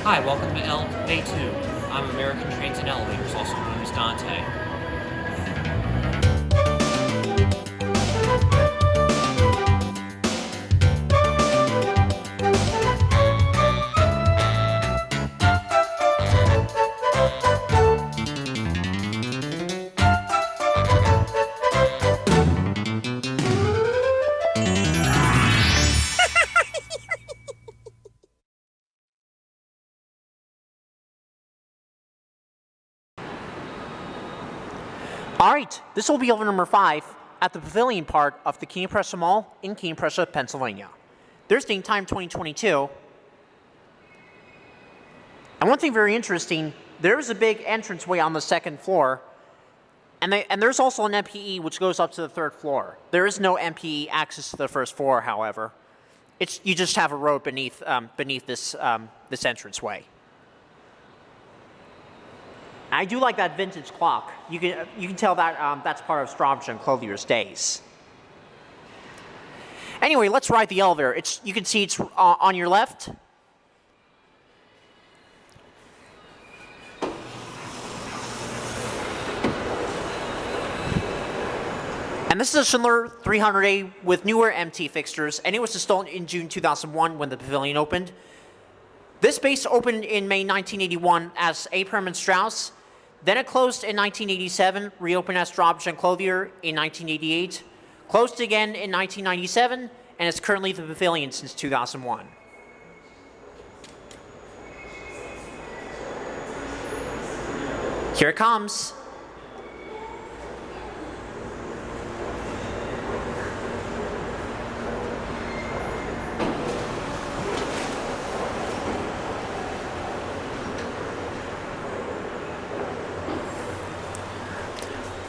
Hi, welcome to elevaTOUR. I'm American Trains and Elevators, also known as Dante. Alright, this will be over number 5 at the Pavilion part of the King of Prussia Mall in King of Prussia, Pennsylvania. Thursday time 2022. And one thing very interesting, there is a big entranceway on the second floor, and there's also an MPE which goes up to the third floor. There is no MPE access to the first floor, however. You just have a road beneath this entranceway. I do like that vintage clock. You can tell that that's part of Strawbridge Clothier's days. Anyway, let's ride the elevator. You can see it's on your left. And this is a Schindler 300A with newer MT fixtures, and it was installed in June 2001 when the Pavilion opened. This base opened in May 1981 as A. Strauss. Then it closed in 1987, reopened as Strawbridge Clothier in 1988, closed again in 1997, and is currently the Pavilion since 2001. Here it comes.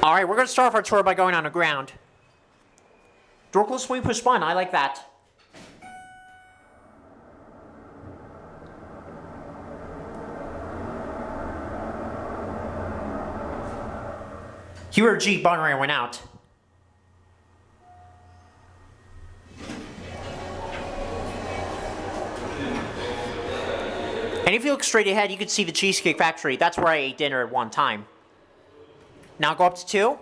All right, we're going to start off our tour by going on the ground. Door close swing push button, I like that. Here G button went out. And if you look straight ahead, you can see the Cheesecake Factory. That's where I ate dinner at one time. Now go up to 2.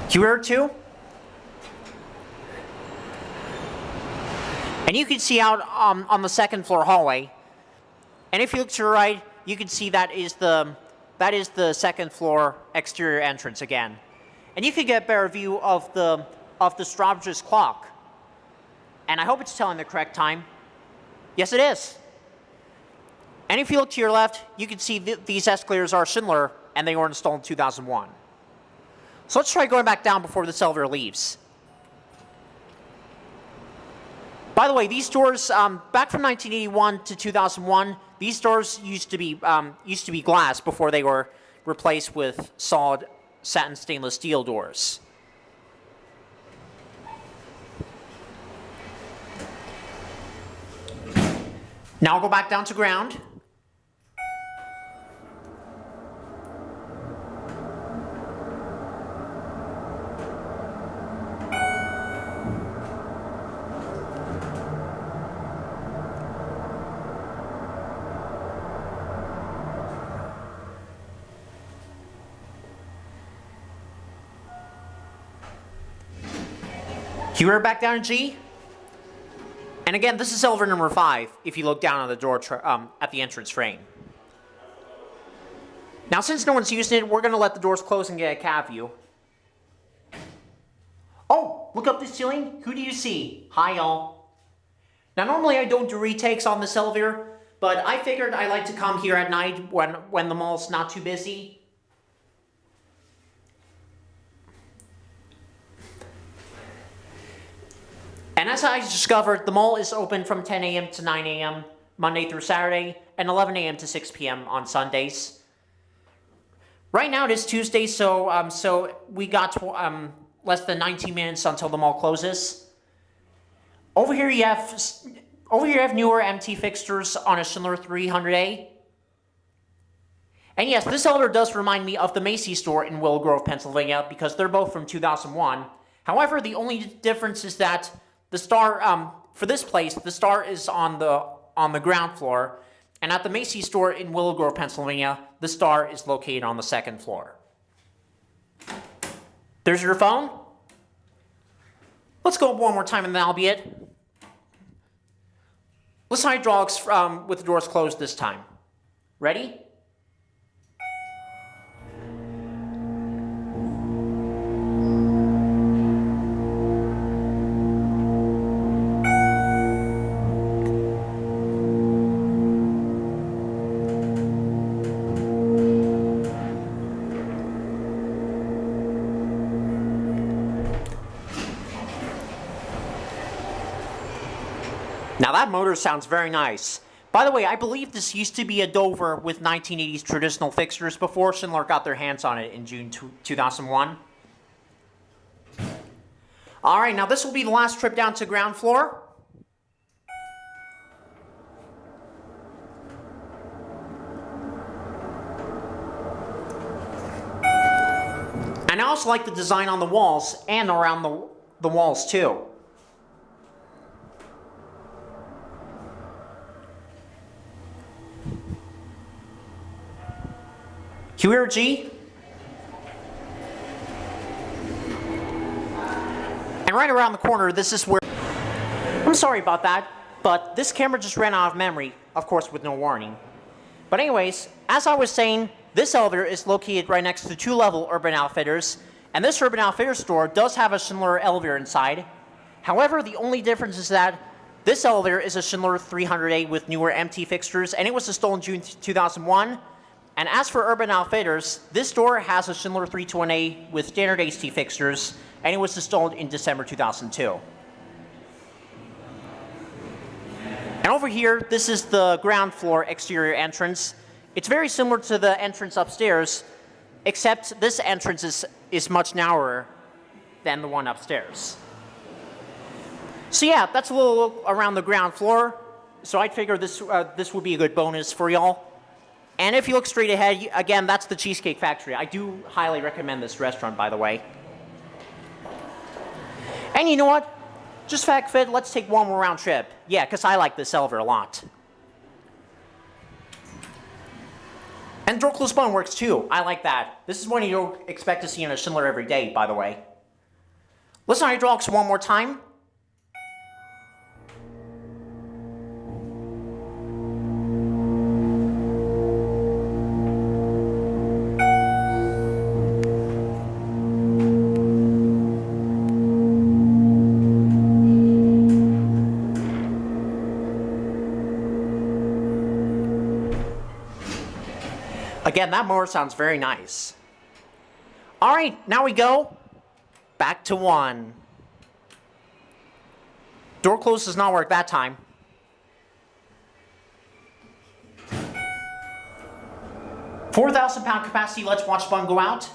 Here 2. And you can see out on the second floor hallway. And if you look to your right, you can see that is the second floor exterior entrance again. And you can get a better view of the Strawbridge's clock. And I hope it's telling the correct time. Yes, it is. And if you look to your left, you can see these escalators are Schindler, and they were installed in 2001. So let's try going back down before this elevator leaves. By the way, these doors, back from 1981 to 2001, these doors used to be glass before they were replaced with solid satin stainless steel doors. Now I'll go back down to ground. Here we're back down in G. And again, this is elevator number 5, if you look down on the door at the entrance frame. Now, since no one's using it, we're going to let the doors close and get a cab view. Oh, look up the ceiling. Who do you see? Hi, y'all. Now, normally I don't do retakes on this elevator, but I figured I like to come here at night when the mall's not too busy. And as I discovered, the mall is open from 10 a.m. to 9 a.m. Monday through Saturday, and 11 a.m. to 6 p.m. on Sundays. Right now it is Tuesday, so we got less than 19 minutes until the mall closes. Over here you have newer MT fixtures on a Schindler 300A. And yes, this elevator does remind me of the Macy's store in Willow Grove, Pennsylvania, because they're both from 2001. However, the only difference is that the Star, for this place, the Star is on the ground floor, and at the Macy's store in Willow Grove, Pennsylvania, the Star is located on the second floor. There's your phone. Let's go one more time and that'll be it. Let's hydraulics with the doors closed this time. Ready? Now that motor sounds very nice. By the way, I believe this used to be a Dover with 1980s traditional fixtures before Schindler got their hands on it in June 2001. Alright, now this will be the last trip down to ground floor. And I also like the design on the walls and around the walls too. QRG. And right around the corner, this is where... I'm sorry about that, but this camera just ran out of memory, of course with no warning. But anyways, as I was saying, this elevator is located right next to two-level Urban Outfitters, and this Urban Outfitters store does have a Schindler elevator inside. However, the only difference is that this elevator is a Schindler 300A with newer MT fixtures, and it was installed in June 2001. And as for Urban Outfitters, this store has a Schindler 321A with standard HT fixtures, and it was installed in December 2002. And over here, this is the ground floor exterior entrance. It's very similar to the entrance upstairs, except this entrance is much narrower than the one upstairs. So yeah, that's a little look around the ground floor. So I'd figure this would be a good bonus for y'all. And if you look straight ahead, again, that's the Cheesecake Factory. I do highly recommend this restaurant, by the way. And you know what? Just fact fit, let's take one more round trip. Yeah, because I like this elevator a lot. And door close button works too. I like that. This is one you don't expect to see in a Schindler every day, by the way. Listen to hydraulics one more time. Again, that motor sounds very nice. All right, now we go back to 1. Door close does not work that time. £4,000 capacity, let's watch button go out.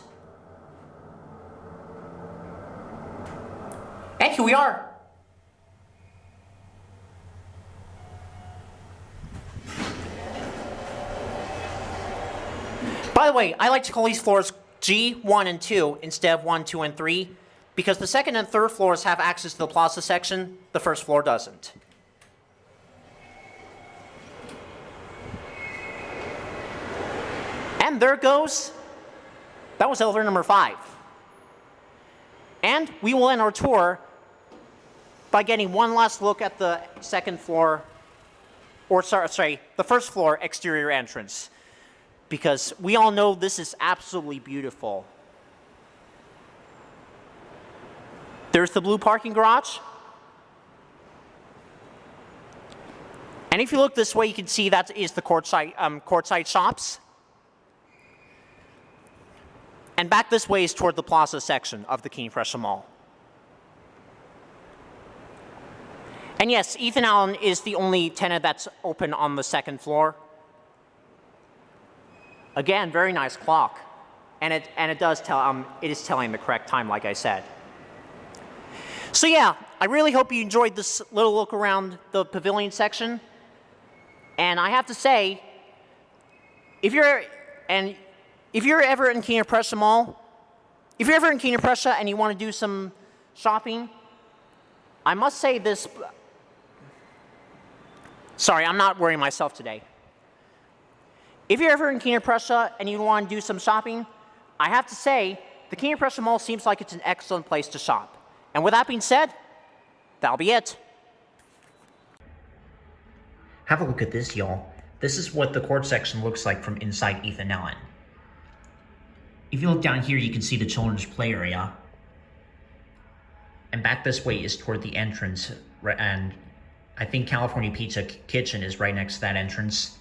And here we are. By the way, I like to call these floors G, 1, and 2 instead of 1, 2, and 3, because the second and third floors have access to the plaza section, the first floor doesn't. And there it goes. That was elevator number 5. And we will end our tour by getting one last look at the second floor, or sorry, the first floor exterior entrance. Because we all know this is absolutely beautiful. There's the blue parking garage. And if you look this way, you can see that is the courtside shops. And back this way is toward the plaza section of the King of Prussia Mall. And yes, Ethan Allen is the only tenant that's open on the second floor. Again, very nice clock. and it does tell it is telling the correct time, like I said. So yeah, I really hope you enjoyed this little look around the Pavilion section. And I have to say, if you're ever in King of Prussia Mall, if you're ever in King of Prussia and you want to do some shopping, I must say this. Sorry, I'm not worrying myself today. If you're ever in King of Prussia and you want to do some shopping, I have to say the King of Prussia Mall seems like it's an excellent place to shop. And with that being said, that'll be it. Have a look at this, y'all. This is what the court section looks like from inside Ethan Allen. If you look down here, you can see the children's play area. And back this way is toward the entrance, and I think California Pizza Kitchen is right next to that entrance.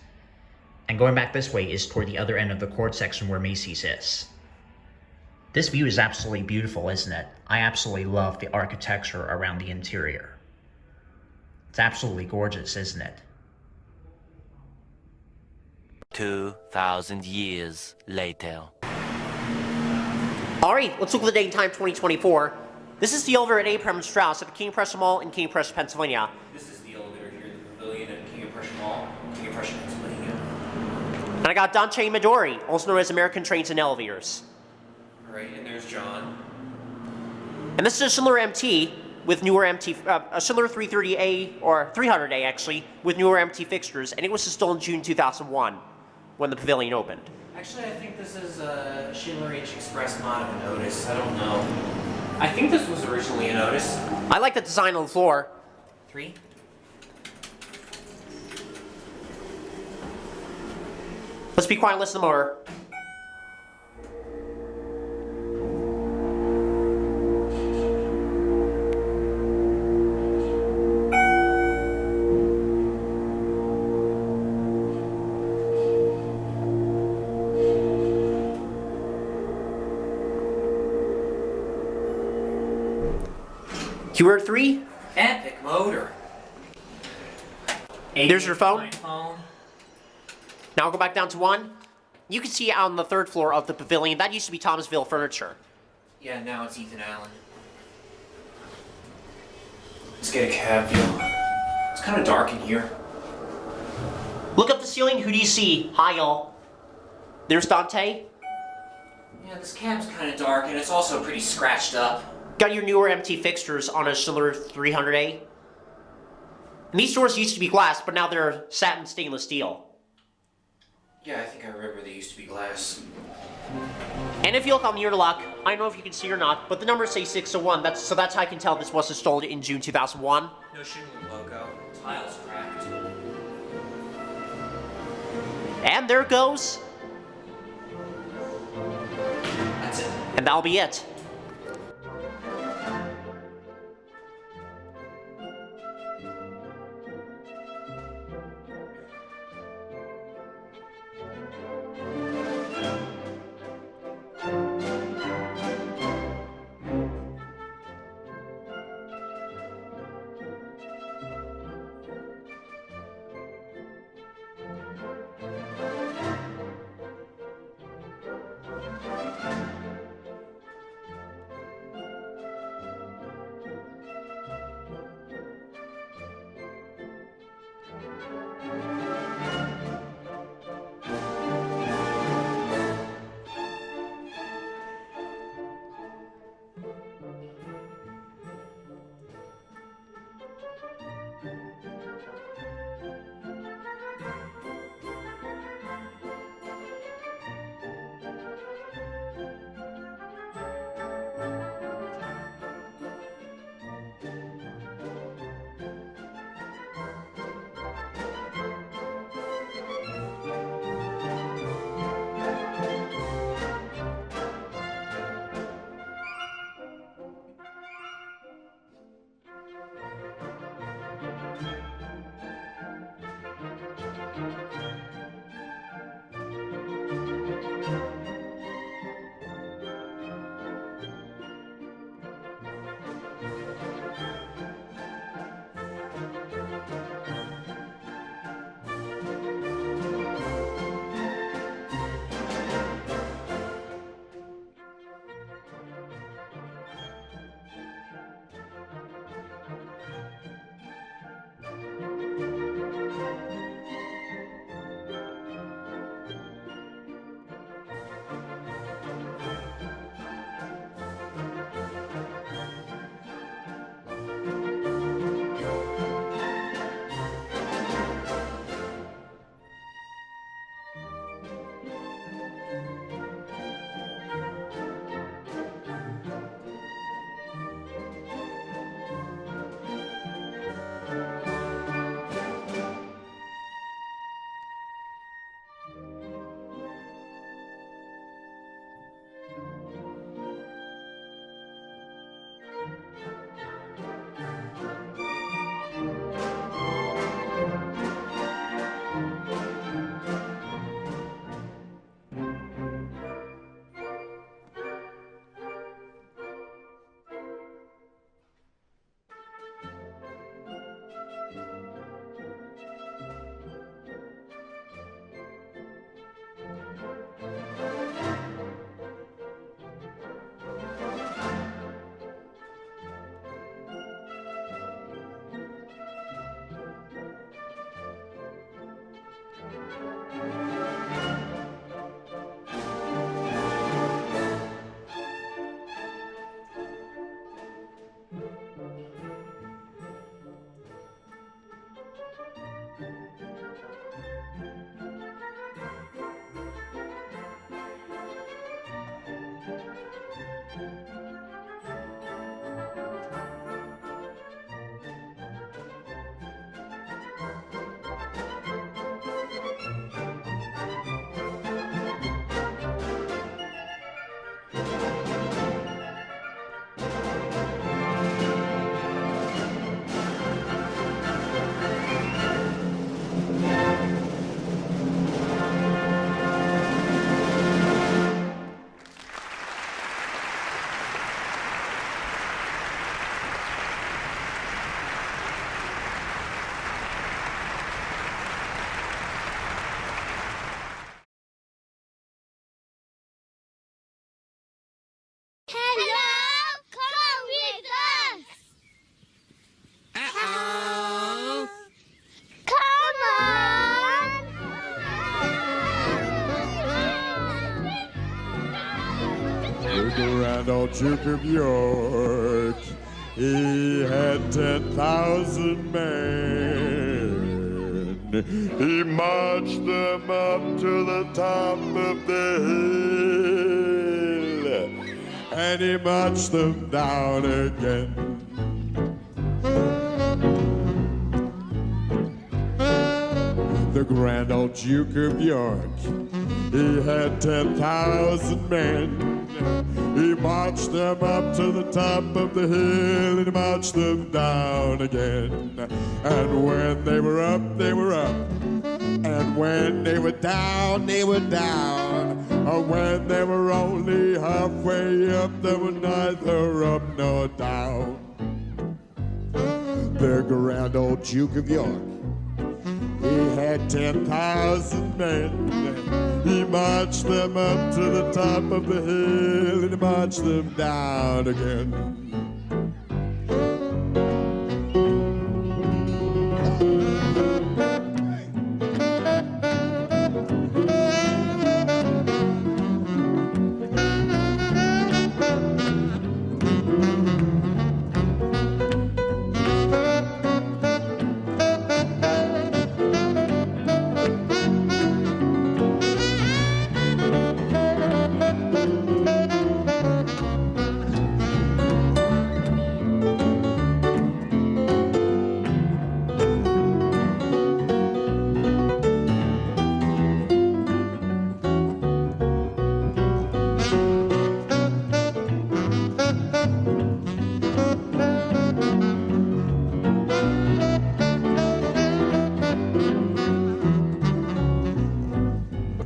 And going back this way is toward the other end of the court section where Macy's is. This view is absolutely beautiful, isn't it? I absolutely love the architecture around the interior. It's absolutely gorgeous, isn't it? 2,000 years later. All right, let's look at the date and time 2024. This is the elevator at Abraham and Strauss at the King of Prussia Mall in King of Prussia, Pennsylvania. This is the elevator here at the Pavilion at King of Prussia Mall, King of Prussia, Pennsylvania. And I got Dante Midori, also known as American Trains and Elevators. All right, and there's John. And this is a Schindler MT with newer MT, a Schindler 330A, or 300A actually, with newer MT fixtures, and it was installed in June 2001 when the Pavilion opened. Actually, I think this is a Schindler H Express mod of a Otis. I don't know. I think this was originally an Otis. I like the design on the floor. 3. Let's be quiet and listen to the motor. Keyword 3. Epic motor. There's your phone. My phone. Now I'll go back down to 1. You can see out on the 3rd floor of the Pavilion, that used to be Thomasville Furniture. Yeah, now it's Ethan Allen. Let's get a cab view. It's kind of dark in here. Look up the ceiling, who do you see? Hi, y'all. There's Dante. Yeah, this cab's kind of dark, and it's also pretty scratched up. Got your newer MT fixtures on a Schindler 300A. And these doors used to be glass, but now they're satin stainless steel. Yeah, I think I remember they used to be glass. And if you look on the interlock, I don't know if you can see or not, but the numbers say 601. So that's how I can tell this was installed in June 2001. No Schindler logo. Tiles cracked. And there it goes. That's it. And that'll be it. The grand old Duke of York, he had 10,000 men. He marched them up to the top of the hill, and he marched them down again. The grand old Duke of York, he had 10,000 men. He marched them up to the top of the hill, and he marched them down again. And when they were up, they were up. And when they were down, they were down. And when they were only halfway up, they were neither up nor down. The grand old Duke of York, he had 10,000 men. He marched them up to the top of the hill, and he marched them down again.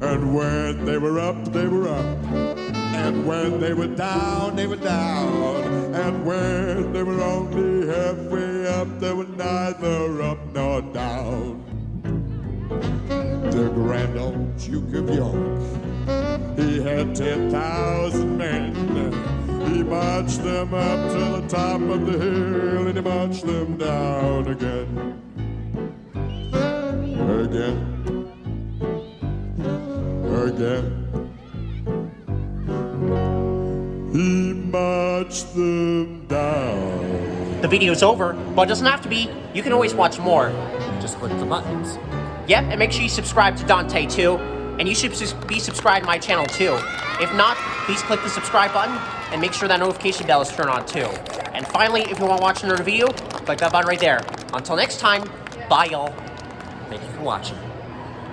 And when they were up, they were up. And when they were down, they were down. And when they were only halfway up, they were neither up nor down. The grand old Duke of York, he had 10,000 men. He marched them up to the top of the hill, and he marched them down again. Again. Again. He marched them down. The video's over, but it doesn't have to be. You can always watch more. Just click the buttons. Yep, and make sure you subscribe to Dante too. And you should be subscribed to my channel too. If not, please click the subscribe button and make sure that notification bell is turned on too. And finally, if you want to watch another video, click that button right there. Until next time, bye y'all. Thank you for watching.